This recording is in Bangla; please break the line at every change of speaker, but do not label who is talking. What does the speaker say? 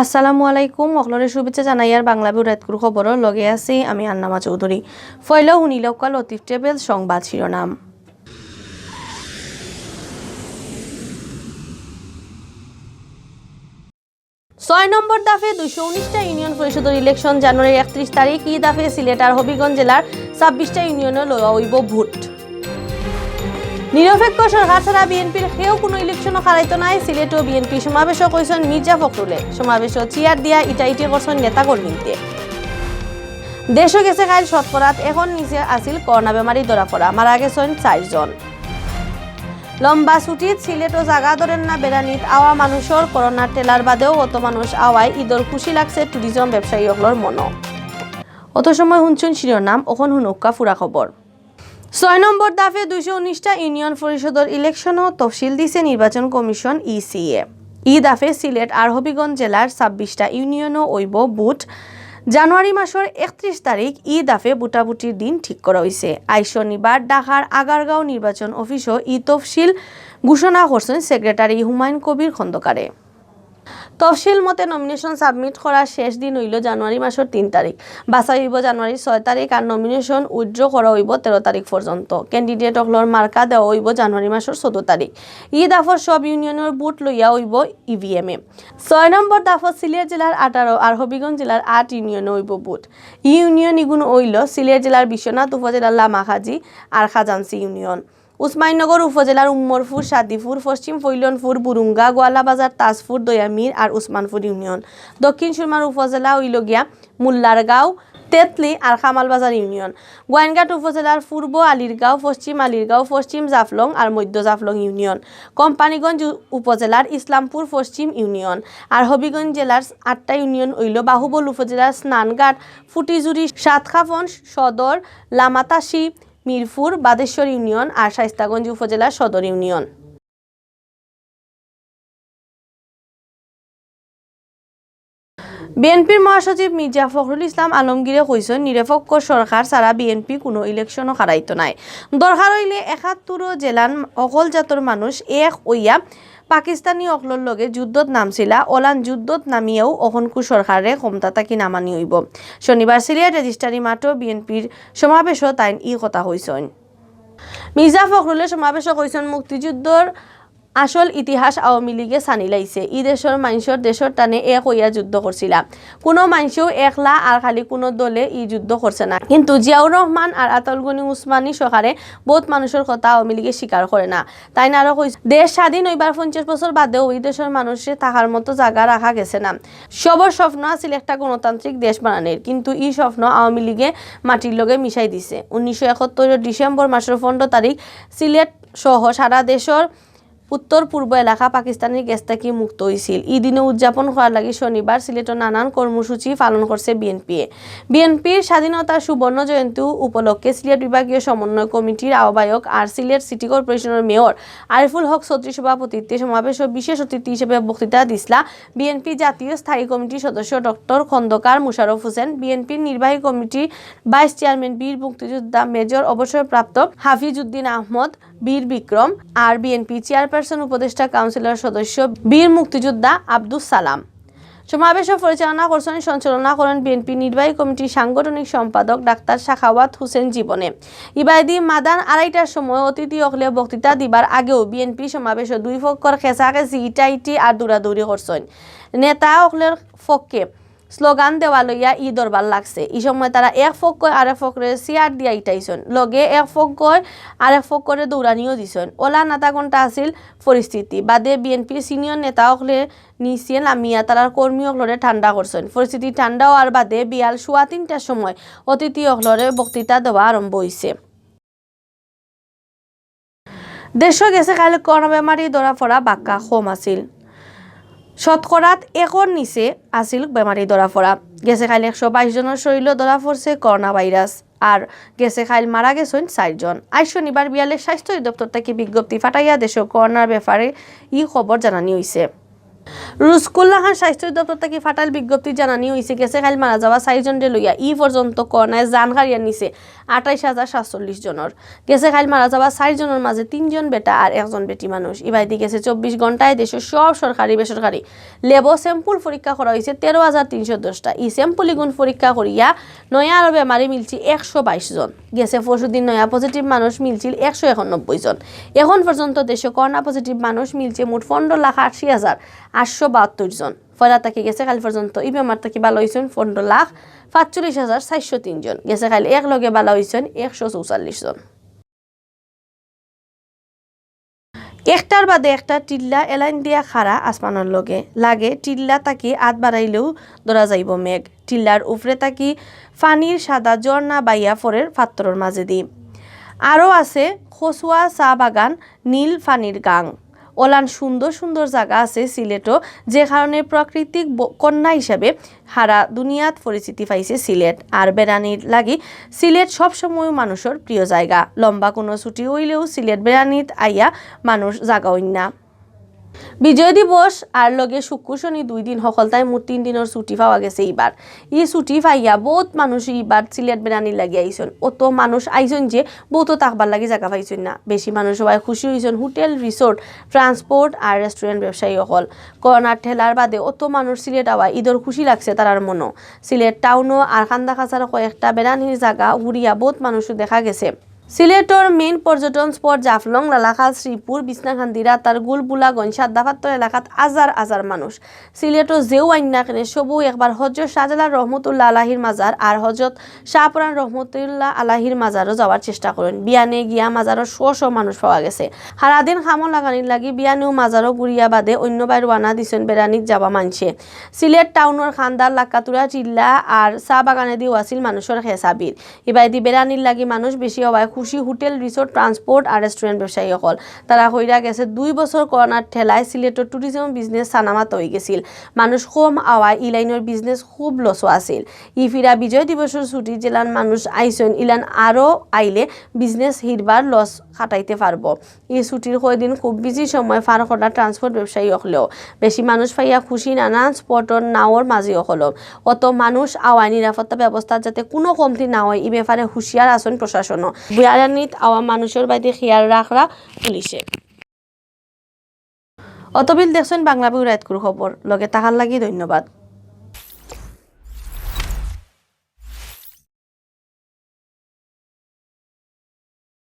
আসসালামু আলাইকুম অকলরে শুভেচ্ছা জানাইয়ার বাংলাভিউ খবরের লগে আছি আমি আন্নামা চৌধুরী। ফয়লা হুনিলকাল লতিফ টেবিল সংবাদ শিরোনাম। ছয় নম্বর দাফে 219টা ইউনিয়ন পরিষদের ইলেকশন জানুয়ারির 31 তারিখ। ই দাফে সিলেট আর হবিগঞ্জ জেলার 26টা ইউনিয়নে লওয়া হইব ভোট। নিরপেক্ষ সরকার ছাড়া বিএনপির কেউ কোনো ইলেকশনও হারাইতো নাই। সিলেট ও বিএনপি সমাবেশ কইছেন মির্জা ফখরুলে। সমাবেশ চেয়ার দিয়া ইটাইটি করছেন নেতা কর্মীতে। দেশও গেছে খাইল শতকরাত এখন নিচে আসিল করোনা বেমারি ধরা পড়া, মারা গেছেন 4 জন। লম্বা ছুটিত সিলেট ও জাগা ধরেন না বেড়ানিত আওয়া মানুষের করোনার টেলার বাদেও অত মানুষ আওয়ায় ঈদর খুশি লাগছে ট্যুরিজম ব্যবসায়ী অকলর মনো। অত সময় শুনছেন শিরোনাম, অখন হুনুক্কা ফুরা খবর। 6 নম্বর দাফে 219টা ইউনিয়ন পরিষদের ইলেকশনও তফসিল দিছে নির্বাচন কমিশন ইসিএ। ই দাফে সিলেট আর হবিগঞ্জ জেলার 26টা ইউনিয়নও হইব ভোট। জানুয়ারি মাসের 31 তারিখ ই দাফে বুটাবুটির দিন ঠিক করা হয়েছে। আজ শনিবার ঢাকার আগারগাঁও নির্বাচন অফিসও ই তফসিল ঘোষণা করছেন সেক্রেটারি হুমায়ুন কবির খন্দকারে। তফসিল মতে নমিনেশন সাবমিট করার শেষ দিন হইল জানুয়ারি মাসের 3 তারিখ। বাছাই হইব জানুয়ারির 6 তারিখ আর নমিনেশন উইথড্র করা হইব 13 তারিখ পর্যন্ত। ক্যান্ডিডেট অকলর মার্কা দেওয়া হইব জানুয়ারি মাসের 14 তারিখ। ই দাফর সব ইউনিয়নের বুট লইয়া হইব ইভিএমে। 6 নম্বর দাফর সিলেট জেলার 18 আর হবিগঞ্জ জেলার 8 ইউনিয়নে হইব বুট। ই ইউনিয়ন ইগুণ হইল সিলেট জেলার বিশ্বনাথ উপজেলার লামাখাজি আর খাজানসি ইউনিয়ন, উসমাইনগর উপজেলার উম্মরপুর, সাদিপুর, পশ্চিম ফৈলনপুর, বুরুঙ্গা, গোয়ালাবাজার, তাজপুর, দয়ামির আর উসমানপুর ইউনিয়ন। দক্ষিণ সুরমার উপজেলা হইলগিয়া মুল্লারগাঁও, তেতলি আর খামালবাজার ইউনিয়ন। গোয়াইনঘাট উপজেলার পূর্ব আলিরগাঁও, পশ্চিম আলিরগাঁও, পশ্চিম জাফলং আর মধ্য জাফলং ইউনিয়ন। কোম্পানিগঞ্জ উপজেলার ইসলামপুর পশ্চিম ইউনিয়ন। আর হবিগঞ্জ জেলার 8টা ইউনিয়ন হইল বাহুবল উপজেলার স্নানঘাট, ফুটিজুরি, সাতখাফন সদর, লামাতাসি, মিরপুর, বাদেশ্বর ইউনিয়ন আর শাইস্তাগঞ্জ উপজেলার সদর ইউনিয়ন। বিএনপির মহাসচিব মির্জা ফখরুল ইসলাম আলমগীরে কইছেন নিরপেক্ষ সরকার ছাড়া বিএনপি কোনো ইলেকশনও হারাইতো নাই। দরকার হইলে 71 জেলার অকল জাতর মানুষ এক হইয়া পাকিস্তানি অকলর লগে যুদ্ধত নামছিলা, ওলান যুদ্ধত নামিয়েও অহনকু সরকারে ক্ষমতা থাকি নামানি হইব। শনিবার সিলেট রেজিস্ট্রারি মাঠও বিএনপির সমাবেশও তাইন ই কথা হইছেন। মির্জা ফখরুলে সমাবেশও কইছেন মুক্তিযুদ্ধর আসল ইতিহাস আওয়ামী লীগে সানি লাইছে। ই দেশের মানুষের দেশের টানে এক হইয়া যুদ্ধ করছিলা। কোনো মানুষেও একলা আর খালি কোনো দলে ই যুদ্ধ করছে না। কিন্তু জিয়াউর রহমান আর আতাউল গনি উসমানী সরকারে বহুত মানুষের কথা আওয়ামী লীগে স্বীকার করে না। তাই না আরো কইছে দেশ স্বাধীন হইবার 50 বছর বাদেও ওই দেশের মানুষের থাকার মতো জায়গা রাখা গেছে না। সবার স্বপ্ন আছিল একটা গণতান্ত্রিক দেশ বানানোর, কিন্তু ই স্বপ্ন আওয়ামী লীগে মাটির লগে মিশাই দিছে। 1971 ডিসেম্বর মাসের 15 তারিখ সিলেট সহ সারা দেশের উত্তর পূর্ব এলাকা পাকিস্তানের গ্যাস থেকে মুক্ত হয়েছিল। এই দিনে উদযাপন করার লাগে শনিবার সিলেটের নানান কর্মসূচি পালন করছে বিএনপির স্বাধীনতার সুবর্ণ জয়ন্তী উপলক্ষে সিলেট বিভাগীয় সমন্বয় কমিটির আহ্বায়ক আর সিলেট সিটি কর্পোরেশনের মেয়র আরিফুল হক চৌধুরী সভাপতিত্বে সমাবেশ ও বিশেষ অতিথি হিসেবে বক্তৃতা দিছিলা বিএনপি জাতীয় স্থায়ী কমিটির সদস্য ডক্টর খন্দকার মুশারফ হোসেন, বিএনপির নির্বাহী কমিটির ভাইস চেয়ারম্যান বীর মুক্তিযোদ্ধা মেজর অবসরপ্রাপ্ত হাফিজউদ্দিন আহমদ বীর বিক্রম আর বিএনপি চেয়ারপারসন উপদেষ্টা কাউন্সিলর সদস্য বীর মুক্তিযোদ্ধা আব্দুস সালাম। সমাবেশ পরিচালনা করছেন সঞ্চালনা করেন বিএনপি নির্বাহী কমিটির সাংগঠনিক সম্পাদক ডাক্তার সাখাওয়াত হোসেন জীবনে। ইবাইদি মাদান 2:30টার সময় অতিথি অকলে বক্তৃতা দিবার আগেও বিএনপি সমাবেশ দুই পক্ষের খেসাখেসি ইটাইটি আর দৌড়াদৌড়ি করছেন। নেতা অকলের পক্ষে স্লোগান দেওয়া লইয়া ই দরবার লাগছে। এই সময় তারা এক পক্ষ আরেক পক্ষরে চেয়ার দিয়া ইটাইছেন, লগে এক পক্ষ আরেক পক্ষরে দৌড়ানিও দিছেন। ওলা নাতা ঘন্টা আছিল পরিস্থিতি বাদে বিএনপির সিনিয়র নেতা অকলে নিচে নামিয়া তারার কর্মী অকলরে ঠান্ডা করছেন। পরিস্থিতি ঠান্ডা হওয়ার বাদে বিয়াল 3:15টার সময় অতিথি অকলরে বক্তৃতা দেওয়া আরম্ভ হয়েছে। দেশ গেছে কাল করোনা বেমারি ধরা পড়া বাক্কা কম আছিল। শতকরাত 1 নিচে আছিল বেমারি ধরা পড়া। গেছে খাইল 122 জনের শরীর ধরা পড়ছে করোনা ভাইরাস আর গেছে খাইল মারা গেছেন 4 জন। আজ শনিবার বিয়ালের স্বাস্থ্য অধিদপ্তর থেকে বিজ্ঞপ্তি ফাটাইয়া দেশে করোনার ব্যাপারে ই খবর জানানি হয়েছে। রুস্কুল্লাহ স্বাস্থ্য দপ্তর থেকে ফাটাল বিজ্ঞপ্তি জানানি হয়েছে গেছে কাল মারা যাওয়া 4 জনরে লইয়া পর্যন্ত করোনায় জান হারিয়ে নিছে 28,047 জনের। গেছে কাল মারা যাওয়া 4 জনের মাঝে 3 জন বেটা আর 1 জন বেটি মানুষ। ইবাইদি গেছে 24 ঘন্টায় দেশের সব সরকারি বেসরকারি লেবো স্যাম্পল পরীক্ষা করা হয়েছে 13,310টা। এই স্যাম্পলিগুন পরীক্ষা করিয়া নয়া আরো বেমারি মিলছে 122 জন। গেছে পরশুদিন নয়া পজিটিভ মানুষ মিলছিল 191 জন। এখন পর্যন্ত দেশে করোনা পজিটিভ মানুষ মিলছে মোট 15,80,872 জন। ফলা তাকে গেছে কাল পর্যন্ত এই বেমার থেকে ভালো হয়েছেন 15,45,403 জন। গেছে কাল এক লগে ভালো হয়েছেন 144 জন। একটার বাদে একটা টিল্লা এলাইন দিয়া খাড়া আসমানের লগে লাগে। টিল্লা তাকি আত বাড়াইলেও ধরা যাইব মেঘ। টিল্লার উপরে তাকি ফানির সাদা ঝর্ণা বাইয়া ফরের পাত্রর মাঝে দি। আরও আছে খসুয়া চা বাগান, নীল ফানির গাং। ওলান সুন্দর সুন্দর জায়গা আছে সিলেটও, যে কারণে প্রাকৃতিক কন্যা হিসাবে হারা দুনিয়াত পরিচিতি পাইছে সিলেট। আর বেড়ানির লাগি সিলেট সবসময় মানুষের প্রিয় জায়গা। লম্বা কোনো ছুটি হইলেও সিলেট বেড়ানিত আইয়া মানুষ জাগা হইন না। বিজয় দিবস আর লগে শুক্র শনি 2 দিন সকলতায় মোট 3 দিনের ছুটি পাওয়া গেছে। এইবার এই ছুটি পাইয়া বহুত মানুষ এইবার সিলেট বেড়ানির লাগি আইসন। অত মানুষ আইসন যে বহুত তাকবার লাগি জায়গা পাইছেন না। বেশি মানুষ সবাই খুশি হয়েছেন হোটেল, রিসোর্ট, ট্রান্সপোর্ট আর রেস্টুরেন্ট ব্যবসায়ী সকল। করোনার ঠেলার বাদে অত মানুষ সিলেট আওয়া ঈদর খুশি লাগছে তারার মনো। সিলেট টাউনও আর খান্দা খাঁচার কয়েকটা বেড়ানির জায়গা ঘুরিয়া বহুত মানুষও দেখা গেছে। সিলেটর মেইন পর্যটন স্পট জাফলং, লালাখাল, শ্রীপুর, বিছনাখান্দি, রাতার, গুলবুলাগঞ্জ, সাদ্দাপাত্তর এলাকাত হাজার মানুষ। সিলেটও যেও আইন না কেন সবও একবার হজরত শাহজালাল রহমতুল্লাহ আলাহির মাজার আর হজরত শাহপুরান রহমতুল্লাহ আলাহির মাজারও যাওয়ার চেষ্টা করেন। বিয়ানে গিয়া মাজারও শো মানুষ পাওয়া গেছে। সারাদিন খামো লাগানির লাগি বিয়ানেও মাজারও গুড়িয়া বাদে অন্য বাই রানা দিছেন বেড়ানিক যাওয়া মানছে। সিলেট টাউনের খান্দার, লাক্কাতুরা, চিল্লা আর চা বাগানে দিও আছিল মানুষের হেসাবির। এবাইদি বেড়ানির লাগি মানুষ বেশি হওয়ায় খুশি হোটেল, রিসোর্ট, ট্রান্সপোর্ট আর রেস্টুরেন্ট ব্যবসায়ী সকল। তারা হইরা গেছে 2 বছর করোনার ঠেলায় সিলেটের ট্যুরিজম বিজনেস সানামাত হয়ে গেছিল। মানুষ কম আওয়ায় ই লাইনের বিজনেস খুব লসও আছিল। ফিরা বিজয় দিবসের ছুটি জেলার মানুষ আইসন ইলান আরও আইলে বিজনেস হিরবার লস কাটাইতে পারব। এই ছুটির কয়দিন খুব বিজি সময় পার করা ট্রান্সপোর্ট ব্যবসায়ী হলেও বেশি মানুষ পাইয়া খুশি নানান স্পটর নাওর মাঝে হল। অত মানুষ আওয়ায় নিরাপত্তা ব্যবস্থা যাতে কোনো কমতি না হয় এই ব্যাপারে হুঁশিয়ার আসন প্রশাসনও। বিয়ারানিত আওয়া মানুষের বাড়িতে খেয়াল রাখরা পুলিশে। অতবিল দেখছেন বাংলাভিউ রাইতকুর খবর লগে তাহার লাগি ধন্যবাদ।